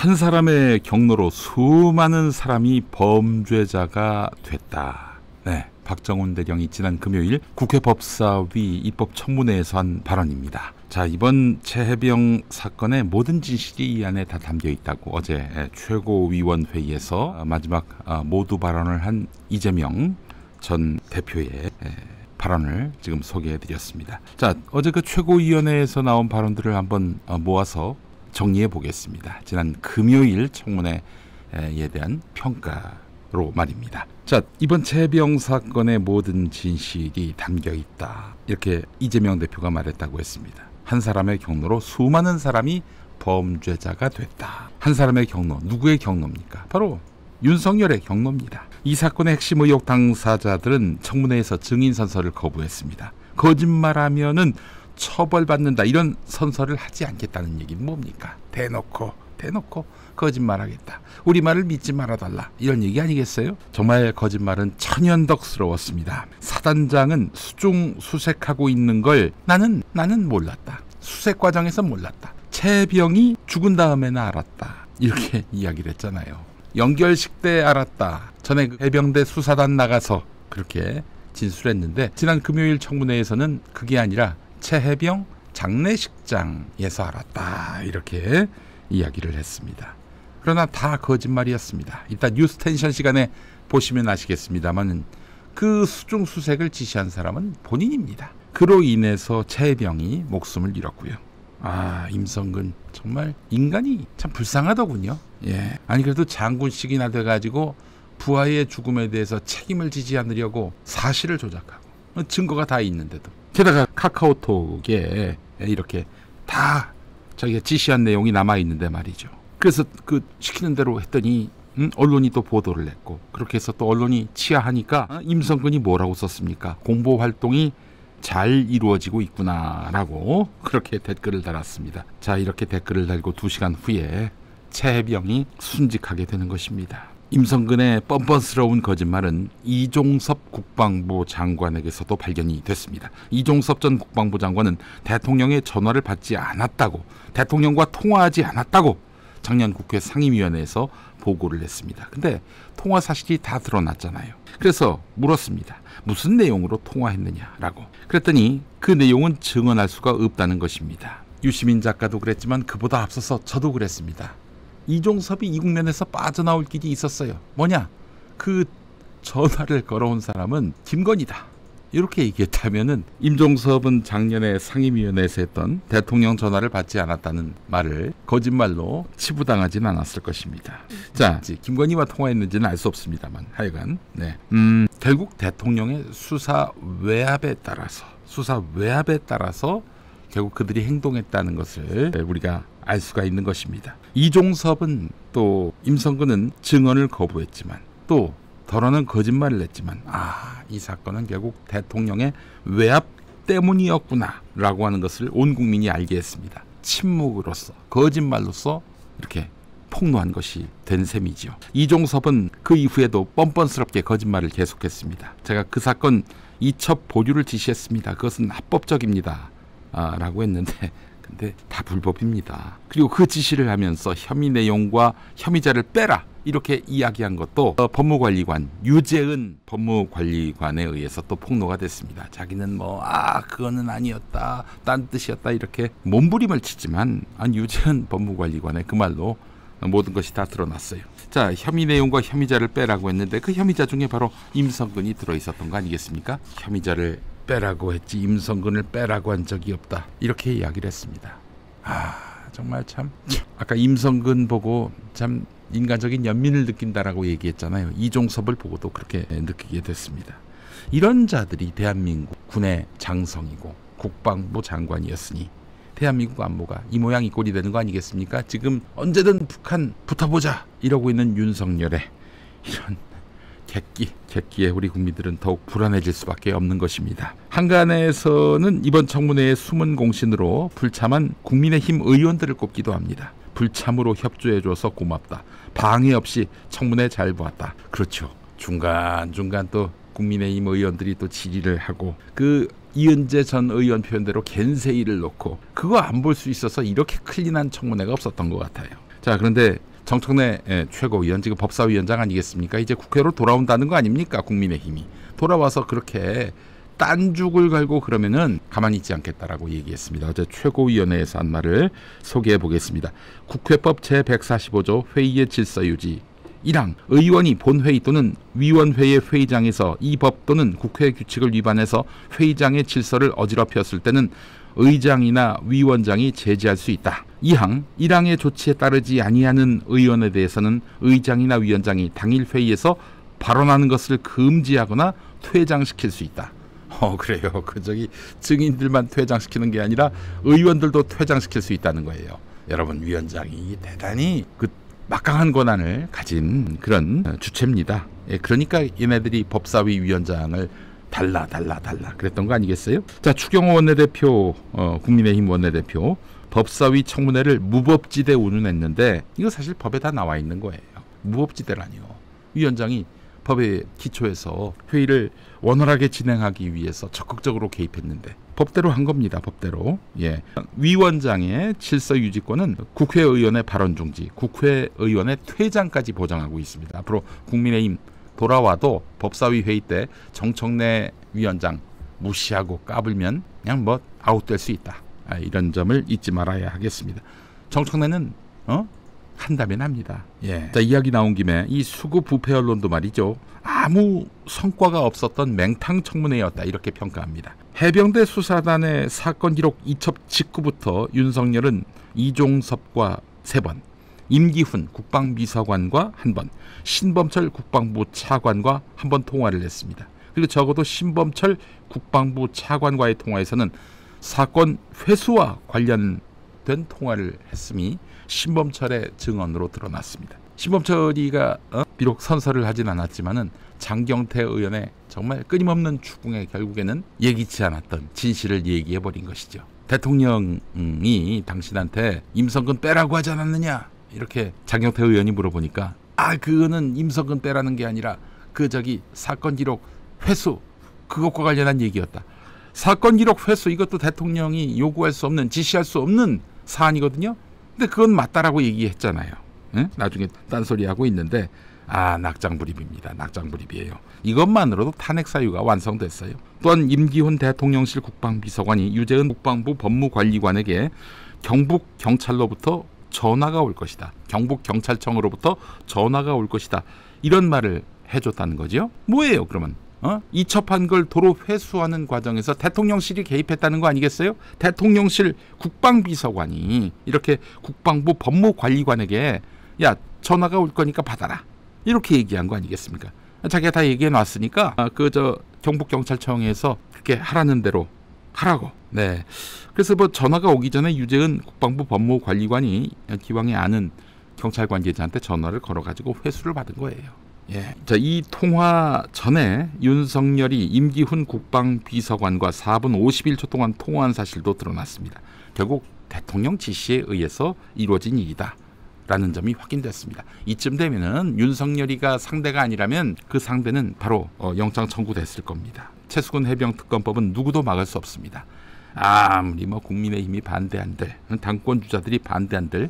한 사람의 경로로 수많은 사람이 범죄자가 됐다. 네, 박정훈 대령이 지난 금요일 국회 법사위 입법청문회에서 한 발언입니다. 자, 이번 최혜병 사건의 모든 진실이 이 안에 다 담겨 있다고 어제 최고위원회의에서 마지막 모두 발언을 한 이재명 전 대표의 발언을 지금 소개해드렸습니다. 자, 어제 그 최고위원회에서 나온 발언들을 한번 모아서 정리해 보겠습니다. 지난 금요일 청문회에 대한 평가로 말입니다. 자, 이번 최혜병 사건의 모든 진실이 담겨 있다. 이렇게 이재명 대표가 말했다고 했습니다. 한 사람의 경로로 수많은 사람이 범죄자가 됐다. 한 사람의 경로, 누구의 경로입니까? 바로 윤석열의 경로입니다. 이 사건의 핵심 의혹 당사자들은 청문회에서 증인 선서를 거부했습니다. 거짓말하면은 처벌받는다, 이런 선서를 하지 않겠다는 얘기는 뭡니까? 대놓고 거짓말하겠다, 우리 말을 믿지 말아달라, 이런 얘기 아니겠어요? 정말 거짓말은 천연덕스러웠습니다. 사단장은 수중수색하고 있는 걸 나는 몰랐다, 수색 과정에서 몰랐다, 최혜병이 죽은 다음에는 알았다, 이렇게 이야기를 했잖아요. 연결식 때 알았다, 전에 그 해병대 수사단 나가서 그렇게 진술했는데, 지난 금요일 청문회에서는 그게 아니라 최혜병 장례식장에서 알았다, 이렇게 이야기를 했습니다. 그러나 다 거짓말이었습니다. 일단 뉴스텐션 시간에 보시면 아시겠습니다만 그 수중수색을 지시한 사람은 본인입니다. 그로 인해서 최혜병이 목숨을 잃었고요. 임성근 정말 인간이 참 불쌍하더군요. 예. 아니 그래도 장군식이나 돼가지고 부하의 죽음에 대해서 책임을 지지 않으려고 사실을 조작하고 증거가 다 있는데도, 게다가 카카오톡에 이렇게 다 자기가 지시한 내용이 남아있는데 말이죠. 그래서 그 시키는 대로 했더니 언론이 또 보도를 했고, 그렇게 해서 또 언론이 치하하니까 임성근이 뭐라고 썼습니까? 공보 활동이 잘 이루어지고 있구나라고 그렇게 댓글을 달았습니다. 자, 이렇게 댓글을 달고 2시간 후에 최혜병이 순직하게 되는 것입니다. 임성근의 뻔뻔스러운 거짓말은 이종섭 국방부 장관에게서도 발견이 됐습니다. 이종섭 전 국방부 장관은 대통령의 전화를 받지 않았다고, 대통령과 통화하지 않았다고 작년 국회 상임위원회에서 보고를 했습니다. 근데 통화 사실이 다 드러났잖아요. 그래서 물었습니다. 무슨 내용으로 통화했느냐라고. 그랬더니 그 내용은 증언할 수가 없다는 것입니다. 유시민 작가도 그랬지만 그보다 앞서서 저도 그랬습니다. 이종섭이 이 국면에서 빠져나올 길이 있었어요. 뭐냐? 그 전화를 걸어온 사람은 김건희다, 이렇게 얘기했다면은 임종섭은 작년에 상임위원회에서 했던 대통령 전화를 받지 않았다는 말을 거짓말로 치부당하진 않았을 것입니다. 자, 김건희와 통화했는지는 알 수 없습니다만 하여간 결국 대통령의 수사 외압에 따라서 결국 그들이 행동했다는 것을 우리가 알 수가 있는 것입니다. 이종섭은 또 임성근은 증언을 거부했지만 또 덜어는 거짓말을 했지만 이 사건은 결국 대통령의 외압 때문이었구나 라고 하는 것을 온 국민이 알게 했습니다. 침묵으로써, 거짓말로써 이렇게 폭로한 것이 된 셈이죠. 이종섭은 그 이후에도 뻔뻔스럽게 거짓말을 계속했습니다. 제가 그 사건 이첩 보류를 지시했습니다. 그것은 합법적입니다 라고 했는데, 근데 다 불법입니다. 그리고 그 지시를 하면서 혐의 내용과 혐의자를 빼라 이렇게 이야기한 것도 법무관리관 유재은 법무관리관에 의해서 또 폭로가 됐습니다. 자기는 그거는 아니었다, 딴 뜻이었다, 이렇게 몸부림을 치지만 유재은 법무관리관의 그 말로 모든 것이 다 드러났어요. 자, 혐의 내용과 혐의자를 빼라고 했는데 그 혐의자 중에 바로 임성근이 들어있었던 거 아니겠습니까? 혐의자를 빼라고 했지 임성근을 빼라고 한 적이 없다, 이렇게 이야기를 했습니다. 정말 참, 아까 임성근 보고 참 인간적인 연민을 느낀다라고 얘기했잖아요. 이종섭을 보고도 그렇게 느끼게 됐습니다. 이런 자들이 대한민국 군의 장성이고 국방부 장관이었으니 대한민국 안보가 이 모양 이 꼴이 되는 거 아니겠습니까? 지금 언제든 북한 붙어보자 이러고 있는 윤석열의 이런 객기에 우리 국민들은 더욱 불안해질 수밖에 없는 것입니다. 한간에서는 이번 청문회의 숨은 공신으로 불참한 국민의힘 의원들을 꼽기도 합니다. 불참으로 협조해줘서 고맙다, 방해 없이 청문회 잘 보았다. 그렇죠. 중간중간 또 국민의힘 의원들이 또 질의를 하고 그 이은재 전 의원 표현대로 겐세이를 놓고 그거 안 볼 수 있어서 이렇게 클린한 청문회가 없었던 것 같아요. 자, 그런데 정청래 최고위원 지금 법사위원장 아니겠습니까? 이제 국회로 돌아온다는 거 아닙니까? 국민의힘이 돌아와서 그렇게 딴죽을 갈고 그러면은 가만히 있지 않겠다라고 얘기했습니다. 어제 최고위원회에서 한 말을 소개해 보겠습니다. 국회법 제145조 회의의 질서 유지 1항 의원이 본회의 또는 위원회의 회의장에서 이 법 또는 국회 규칙을 위반해서 회의장의 질서를 어지럽혔을 때는 의장이나 위원장이 제지할 수 있다. 2항 1항의 조치에 따르지 아니하는 의원에 대해서는 의장이나 위원장이 당일 회의에서 발언하는 것을 금지하거나 퇴장시킬 수 있다. 그래요. 증인들만 퇴장시키는 게 아니라 의원들도 퇴장시킬 수 있다는 거예요. 여러분, 위원장이 대단히 막강한 권한을 가진 그런 주체입니다. 그러니까 얘네들이 법사위 위원장을 달라 그랬던 거 아니겠어요? 자, 추경호 원내대표, 국민의힘 원내대표 법사위 청문회를 무법지대 운운했는데 이거 사실 법에 다 나와 있는 거예요. 무법지대라니요. 위원장이 법에 기초해서 회의를 원활하게 진행하기 위해서 적극적으로 개입했는데 법대로 한 겁니다. 법대로. 위원장의 질서 유지권은 국회의원의 발언 중지, 국회의원의 퇴장까지 보장하고 있습니다. 앞으로 국민의힘 돌아와도 법사위 회의 때 정청래 위원장 무시하고 까불면 그냥 아웃될 수 있다. 이런 점을 잊지 말아야 하겠습니다. 정청래는 한다면 합니다. 자, 이야기 나온 김에 이 수구 부패 언론도 말이죠. 아무 성과가 없었던 맹탕 청문회였다 이렇게 평가합니다. 해병대 수사단의 사건 기록 이첩 직후부터 윤석열은 이종섭과 3번, 임기훈 국방비서관과 1번, 신범철 국방부 차관과 1번 통화를 했습니다. 그리고 적어도 신범철 국방부 차관과의 통화에서는 사건 회수와 관련된 통화를 했음이 신범철의 증언으로 드러났습니다. 신범철이가 비록 선서를 하진 않았지만은 장경태 의원의 정말 끊임없는 추궁에 결국에는 예기치 않았던 진실을 얘기해버린 것이죠. 대통령이 당신한테 임성근 빼라고 하지 않았느냐 이렇게 장경태 의원이 물어보니까 그거는 임성근 빼라는 게 아니라 사건 기록 회수 그것과 관련한 얘기였다. 사건 기록 회수 이것도 대통령이 요구할 수 없는 지시할 수 없는 사안이거든요. 근데 그건 맞다라고 얘기했잖아요. 나중에 딴소리하고 있는데 낙장불입입니다. 낙장불입이에요. 이것만으로도 탄핵 사유가 완성됐어요. 또한 임기훈 대통령실 국방비서관이 유재은 국방부 법무관리관에게 경북경찰로부터 전화가 올 것이다. 경북경찰청으로부터 전화가 올 것이다. 이런 말을 해줬다는 거죠. 뭐예요 그러면? 이첩한 걸 도로 회수하는 과정에서 대통령실이 개입했다는 거 아니겠어요? 대통령실 국방비서관이 이렇게 국방부 법무관리관에게 전화가 올 거니까 받아라 이렇게 얘기한 거 아니겠습니까? 자기가 다 얘기해 놨으니까 경북경찰청에서 그렇게 하라는 대로 하라고. 네. 그래서 전화가 오기 전에 유재은 국방부 법무관리관이 기왕에 아는 경찰 관계자한테 전화를 걸어가지고 회수를 받은 거예요. 자, 이 통화 전에 윤석열이 임기훈 국방비서관과 4분 51초 동안 통화한 사실도 드러났습니다. 결국 대통령 지시에 의해서 이루어진 일이다 라는 점이 확인됐습니다. 이쯤 되면은 윤석열이가 상대가 아니라면 그 상대는 바로 영장 청구됐을 겁니다. 최수근 해병특검법은 누구도 막을 수 없습니다. 아무리 국민의힘이 반대한들, 당권 주자들이 반대한들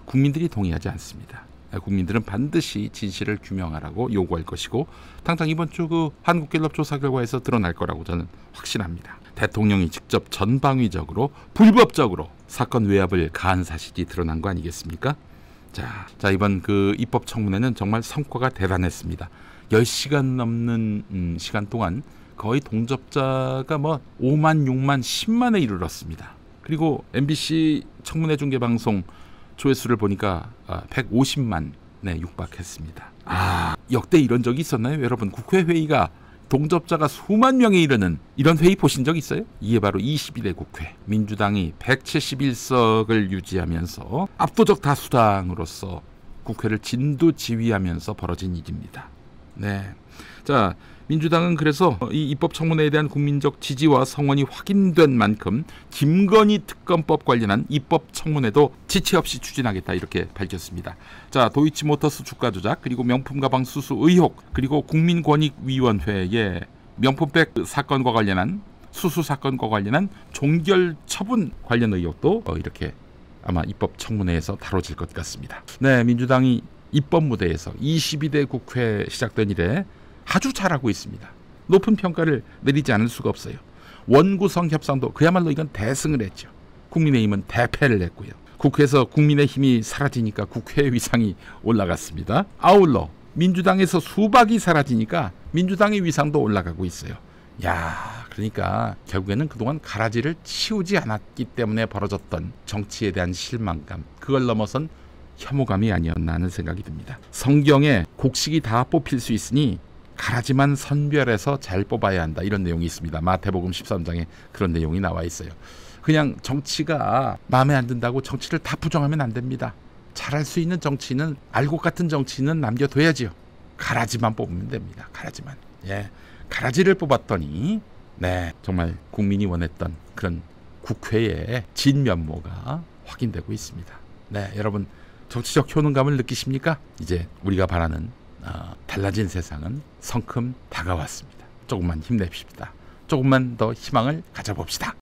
국민들이 동의하지 않습니다. 국민들은 반드시 진실을 규명하라고 요구할 것이고 당장 이번 주 한국갤럽 조사 결과에서 드러날 거라고 저는 확신합니다. 대통령이 직접 전방위적으로 불법적으로 사건 외압을 가한 사실이 드러난 거 아니겠습니까? 자 이번 입법 청문회는 정말 성과가 대단했습니다. 10시간 넘는 시간 동안 거의 동접자가 5만, 6만, 10만에 이르렀습니다. 그리고 MBC 청문회 중계방송 조회수를 보니까 150만에 육박했습니다. 역대 이런 적이 있었나요? 여러분, 국회 회의가 동접자가 수만 명에 이르는 이런 회의 보신 적 있어요? 이게 바로 21대 국회 민주당이 171석을 유지하면서 압도적 다수당으로서 국회를 진두지휘하면서 벌어진 일입니다. 네. 자, 민주당은 그래서 이 입법청문회에 대한 국민적 지지와 성원이 확인된 만큼 김건희 특검법 관련한 입법청문회도 지체 없이 추진하겠다 이렇게 밝혔습니다. 자, 도이치모터스 주가 조작 그리고 명품 가방 수수 의혹 그리고 국민권익위원회의 명품백 사건과 관련한 수수 사건과 관련한 종결 처분 관련 의혹도 이렇게 아마 입법청문회에서 다뤄질 것 같습니다. 네, 민주당이 입법 무대에서 22대 국회 시작된 이래 아주 잘하고 있습니다. 높은 평가를 내리지 않을 수가 없어요. 원구성 협상도 그야말로 이건 대승을 했죠. 국민의힘은 대패를 했고요. 국회에서 국민의힘이 사라지니까 국회의 위상이 올라갔습니다. 아울러 민주당에서 수박이 사라지니까 민주당의 위상도 올라가고 있어요. 야, 그러니까 결국에는 그동안 가라지를 치우지 않았기 때문에 벌어졌던 정치에 대한 실망감, 그걸 넘어선 혐오감이 아니었나 하는 생각이 듭니다. 성경에 곡식이 다 뽑힐 수 있으니 가라지만 선별해서 잘 뽑아야 한다, 이런 내용이 있습니다. 마태복음 13장에 그런 내용이 나와 있어요. 그냥 정치가 마음에 안 든다고 정치를 다 부정하면 안 됩니다. 잘할 수 있는 정치는, 알곡 같은 정치는 남겨둬야지요. 가라지만 뽑으면 됩니다. 가라지만. 예, 가라지를 뽑았더니 정말 국민이 원했던 그런 국회의 진면모가 확인되고 있습니다. 여러분 정치적 효능감을 느끼십니까? 이제 우리가 바라는 달라진 세상은 성큼 다가왔습니다. 조금만 힘냅시다. 조금만 더 희망을 가져봅시다.